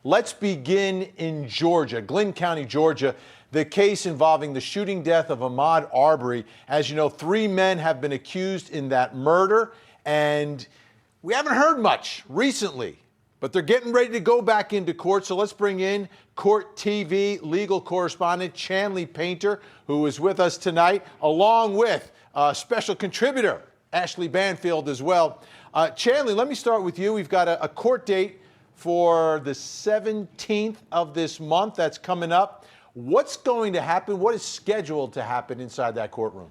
Let's begin in Georgia, Glynn County, Georgia. The case involving the shooting death of Ahmaud Arbery. As you know, 3 men have been accused in that murder, and we haven't heard much recently, but they're getting ready to go back into court. So let's bring in Court TV legal correspondent Chanley Painter, who is with us tonight, along with special contributor Ashley Banfield as well. Chanley, let me start with you. We've got a court date for the 17th of this month that's coming up. What's going to happen? What is scheduled to happen inside that courtroom?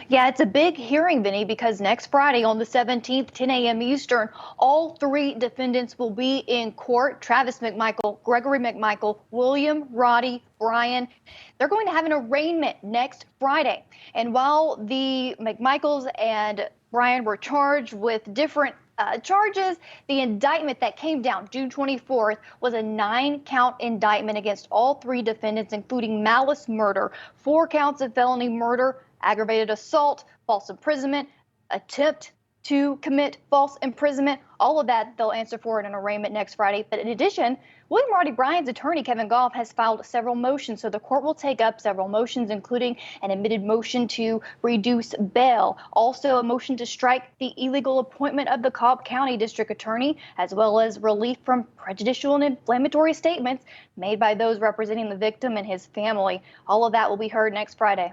Yeah, it's a big hearing, Vinny, because next Friday on the 17th, 10 a.m. Eastern, all 3 defendants will be in court. Travis McMichael, Gregory McMichael, William, Roddy, Brian. They're going to have an arraignment next Friday. And while the McMichaels and Brian were charged with different charges, the indictment that came down June 24th was a 9-count indictment against all 3 defendants, including malice murder, 4 counts of felony murder, aggravated assault, false imprisonment, attempt to commit false imprisonment. All of that they'll answer for in an arraignment next Friday. But in addition, William Roddy Bryan's attorney, Kevin Goff, has filed several motions. So the court will take up several motions, including an admitted motion to reduce bail, also a motion to strike the illegal appointment of the Cobb County District Attorney, as well as relief from prejudicial and inflammatory statements made by those representing the victim and his family. All of that will be heard next Friday.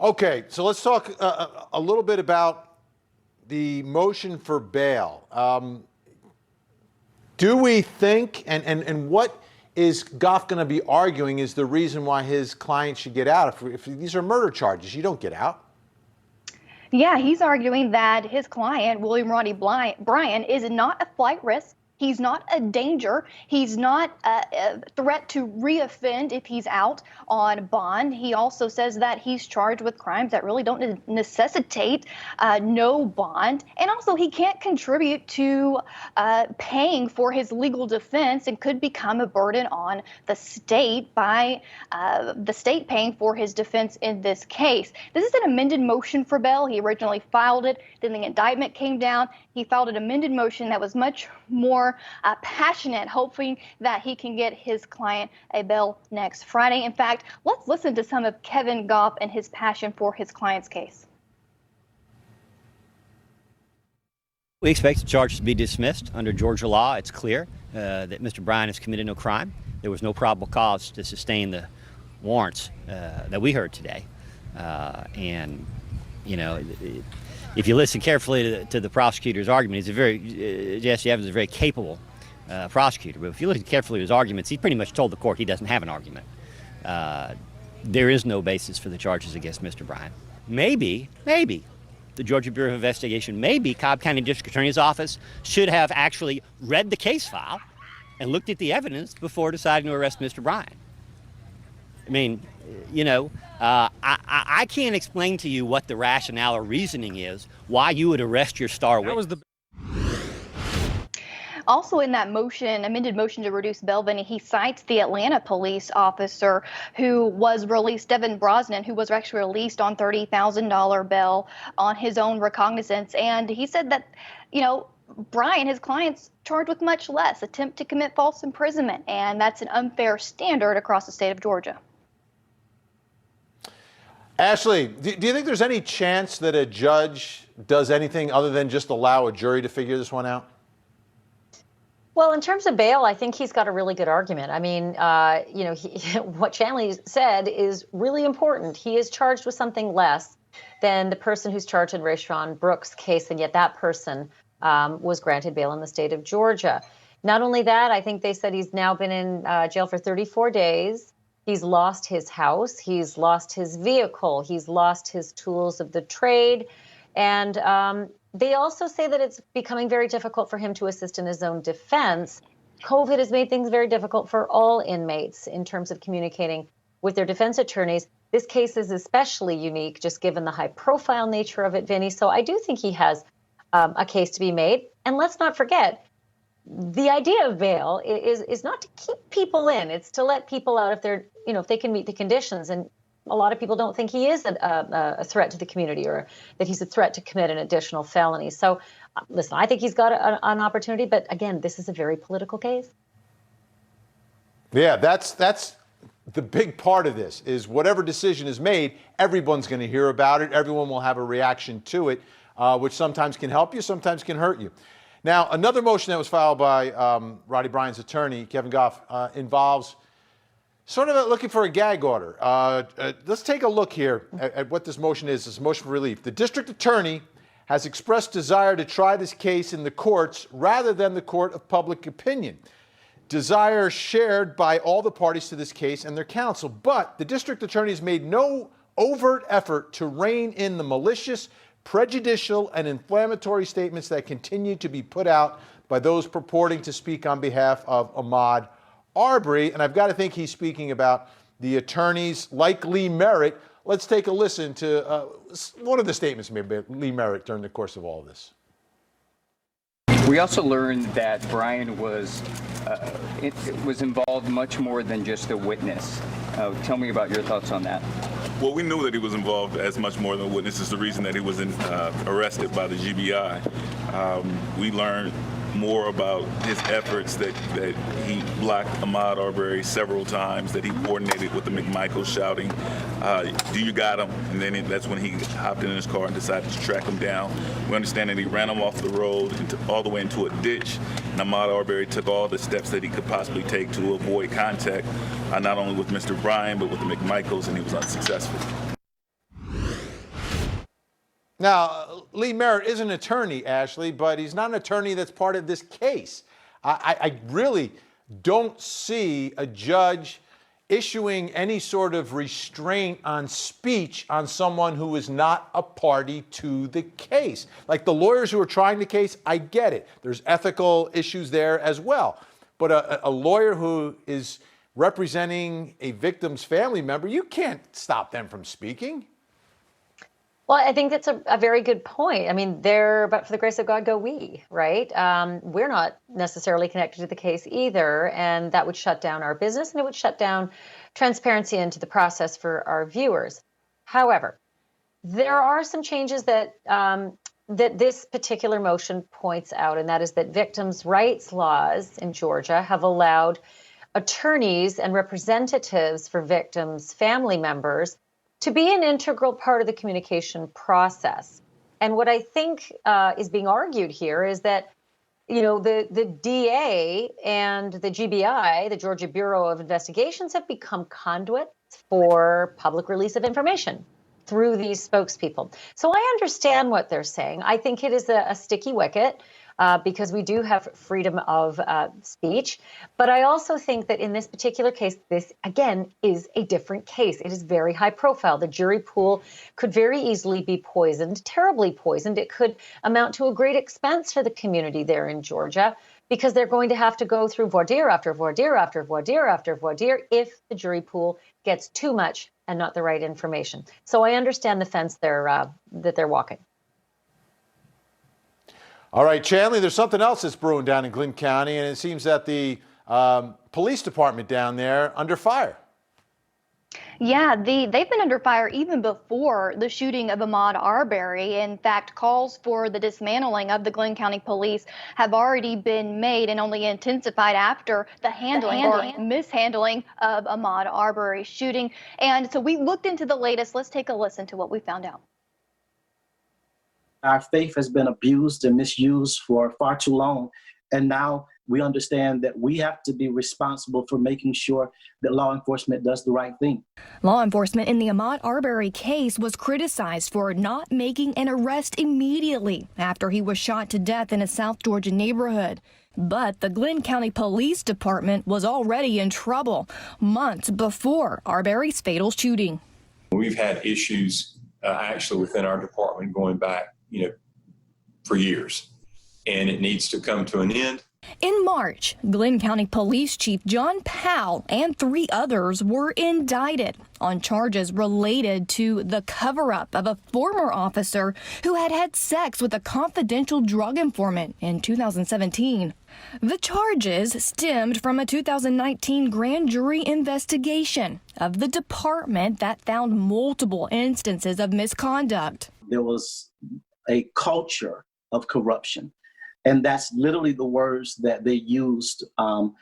Okay, so let's talk a little bit about the motion for bail. Do we think, and what is Goff going to be arguing is the reason why his client should get out? If these are murder charges, you don't get out. Yeah, he's arguing that his client, William Roddy Bryan, is not a flight risk. He's not a danger. He's not a threat to reoffend if he's out on bond. He also says that he's charged with crimes that really don't necessitate no bond. And also he can't contribute to paying for his legal defense and could become a burden on the state by the state paying for his defense in this case. This is an amended motion for bail. He originally filed it. Then the indictment came down. He filed an amended motion that was much more passionate, hoping that he can get his client a bail next Friday. In fact, let's listen to some of Kevin Goff and his passion for his client's case. We expect the charges to be dismissed. Under Georgia law, it's clear that Mr. Bryan has committed no crime. There was no probable cause to sustain the warrants that we heard today. And, you know, if you listen carefully to the prosecutor's argument, Jesse Evans is a very capable prosecutor. But if you listen carefully to his arguments, he pretty much told the court he doesn't have an argument. There is no basis for the charges against Mr. Bryan. Maybe the Georgia Bureau of Investigation, maybe Cobb County District Attorney's Office should have actually read the case file and looked at the evidence before deciding to arrest Mr. Bryan. I mean, you know, I can't explain to you what the rationale or reasoning is why you would arrest your star witness. Also in that motion, amended motion to reduce bail, Vinny, he cites the Atlanta police officer who was released, Devin Brosnan, who was actually released on $30,000 bail on his own recognizance. And he said that, you know, Bryan, his client's charged with much less, attempt to commit false imprisonment, and that's an unfair standard across the state of Georgia. Ashley, do you think there's any chance that a judge does anything other than just allow a jury to figure this one out? Well, in terms of bail, I think he's got a really good argument. I mean, you know, what Chanley said is really important. He is charged with something less than the person who's charged in Rayshawn Brooks' case, and yet that person was granted bail in the state of Georgia. Not only that, I think they said he's now been in jail for 34 days. He's lost his house. He's lost his vehicle. He's lost his tools of the trade. And they also say that it's becoming very difficult for him to assist in his own defense. COVID has made things very difficult for all inmates in terms of communicating with their defense attorneys. This case is especially unique, just given the high profile nature of it, Vinny. So I do think he has a case to be made. And let's not forget, the idea of bail is not to keep people in. It's to let people out if they're, you know, if they can meet the conditions. And a lot of people don't think he is a threat to the community or that he's a threat to commit an additional felony. So, listen, I think he's got an opportunity. But again, this is a very political case. Yeah, that's the big part of this is whatever decision is made, everyone's going to hear about it. Everyone will have a reaction to it, which sometimes can help you, sometimes can hurt you. Now, another motion that was filed by Roddy Bryan's attorney, Kevin Goff, involves sort of looking for a gag order. Let's take a look here at what this motion is. This motion for relief. The district attorney has expressed desire to try this case in the courts rather than the court of public opinion. Desire shared by all the parties to this case and their counsel, but the district attorney has made no overt effort to rein in the malicious, prejudicial, and inflammatory statements that continue to be put out by those purporting to speak on behalf of Ahmaud Arbery. And I've got to think he's speaking about the attorneys like Lee Merritt. Let's take a listen to one of the statements made by Lee Merritt during the course of all of this. We also learned that Brian was involved much more than just a witness. Tell me about your thoughts on that. Well, we knew that he was involved as much more than a witness. It's the reason that he was arrested by the GBI. We learned more about his efforts that he blocked Ahmaud Arbery several times, that he coordinated with the McMichaels shouting, do you got him? And then that's when he hopped in his car and decided to track him down. We understand that he ran him off the road all the way into a ditch. And Ahmaud Arbery took all the steps that he could possibly take to avoid contact, not only with Mr. Bryan, but with the McMichaels, and he was unsuccessful. Now, Lee Merritt is an attorney, Ashley, but he's not an attorney that's part of this case. I really don't see a judge issuing any sort of restraint on speech on someone who is not a party to the case. Like the lawyers who are trying the case, I get it. There's ethical issues there as well. But a lawyer who is representing a victim's family member, you can't stop them from speaking. Well, I think that's a very good point. I mean, but for the grace of God go we, right? We're not necessarily connected to the case either, and that would shut down our business and it would shut down transparency into the process for our viewers. However, there are some changes that this particular motion points out, and that is that victims' rights laws in Georgia have allowed attorneys and representatives for victims' family members to be an integral part of the communication process. And what I think is being argued here is that, the DA and the GBI, the Georgia Bureau of Investigations, have become conduits for public release of information through these spokespeople. So I understand what they're saying. I think it is a sticky wicket because we do have freedom of speech. But I also think that in this particular case, this, again, is a different case. It is very high profile. The jury pool could very easily be poisoned, terribly poisoned. It could amount to a great expense for the community there in Georgia because they're going to have to go through voir dire after voir dire after voir dire after voir dire if the jury pool gets too much and not the right information. So I understand the fence that they're walking. All right, Chanley, there's something else that's brewing down in Glynn County, and it seems that the police department down there under fire. Yeah, they've been under fire even before the shooting of Ahmaud Arbery. In fact, calls for the dismantling of the Glynn County Police have already been made and only intensified after the mishandling of Ahmaud Arbery's shooting. And so we looked into the latest. Let's take a listen to what we found out. Our faith has been abused and misused for far too long. And now we understand that we have to be responsible for making sure that law enforcement does the right thing. Law enforcement in the Ahmaud Arbery case was criticized for not making an arrest immediately after he was shot to death in a South Georgia neighborhood. But the Glynn County Police Department was already in trouble months before Arbery's fatal shooting. We've had issues actually within our department going back, for years, and it needs to come to an end. In March, Glenn County Police Chief John Powell and 3 others were indicted on charges related to the cover-up of a former officer who had had sex with a confidential drug informant in 2017. The charges stemmed from a 2019 grand jury investigation of the department that found multiple instances of misconduct. There was a culture of corruption. And that's literally the words that they used out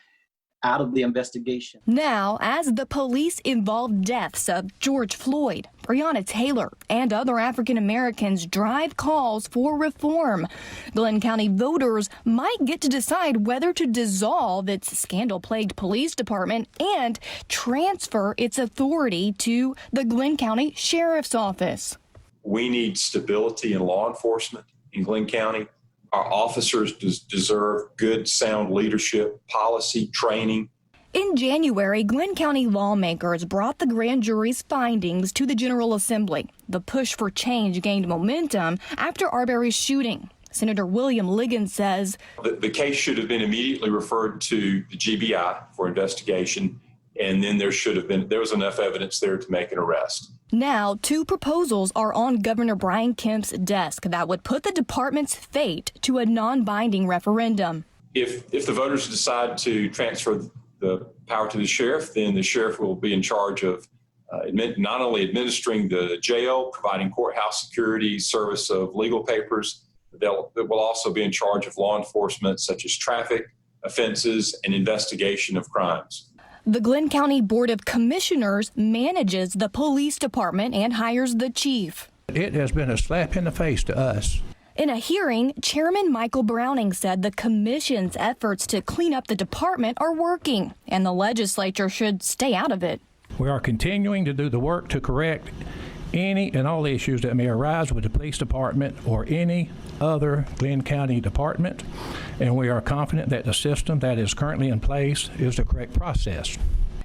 of the investigation. Now, as the police-involved deaths of George Floyd, Breonna Taylor, and other African Americans drive calls for reform, Glenn County voters might get to decide whether to dissolve its scandal-plagued police department and transfer its authority to the Glenn County Sheriff's Office. We need stability in law enforcement in Glenn County. Our officers deserve good, sound leadership, policy, training. In January, Glenn County lawmakers brought the grand jury's findings to the General Assembly. The push for change gained momentum after Arbery's shooting. Senator William Liggins says The case should have been immediately referred to the GBI for investigation, and then there was enough evidence there to make an arrest. now 2 proposals are on Governor Brian Kemp's desk that would put the department's fate to a non-binding referendum. If the voters decide to transfer the power to the sheriff, then the sheriff will be in charge of not only administering the jail, providing courthouse security, service of legal papers, but will also be in charge of law enforcement such as traffic offenses and investigation of crimes. The Glenn County Board of Commissioners manages the police department and hires the chief. It has been a slap in the face to us. In a hearing, Chairman Michael Browning said the commission's efforts to clean up the department are working, and the legislature should stay out of it. We are continuing to do the work to correct any and all issues that may arise with the police department or any other Glenn County department, and we are confident that the system that is currently in place is the correct process.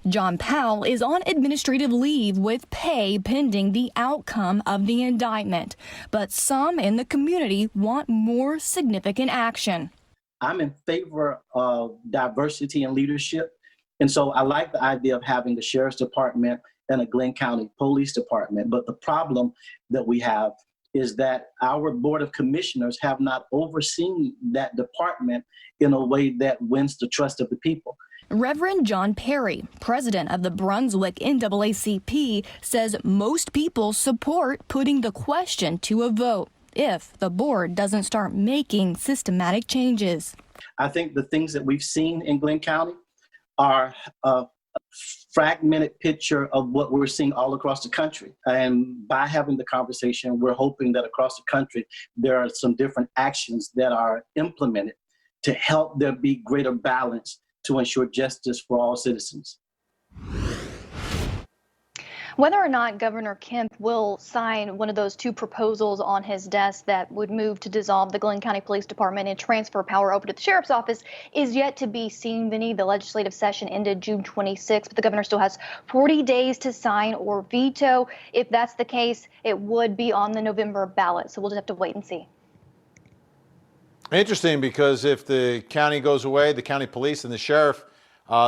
John Powell is on administrative leave with pay pending the outcome of the indictment, but some in the community want more significant action. I'm in favor of diversity in leadership, and so I like the idea of having the Sheriff's Department and a Glenn County Police Department, but the problem that we have is that our Board of Commissioners have not overseen that department in a way that wins the trust of the people. Reverend John Perry, president of the Brunswick NAACP, says most people support putting the question to a vote if the board doesn't start making systematic changes. I think the things that we've seen in Glenn County are a fragmented picture of what we're seeing all across the country. And by having the conversation, we're hoping that across the country, there are some different actions that are implemented to help there be greater balance to ensure justice for all citizens. Whether or not Governor Kemp will sign one of those 2 proposals on his desk that would move to dissolve the Glenn County Police Department and transfer power over to the Sheriff's Office is yet to be seen, Vinny. The legislative session ended June 26th, but the governor still has 40 days to sign or veto. If that's the case, it would be on the November ballot, so we'll just have to wait and see. Interesting, because if the county goes away, the county police and the sheriff,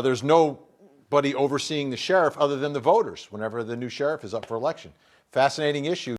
there's nobody overseeing the sheriff other than the voters whenever the new sheriff is up for election. Fascinating issue.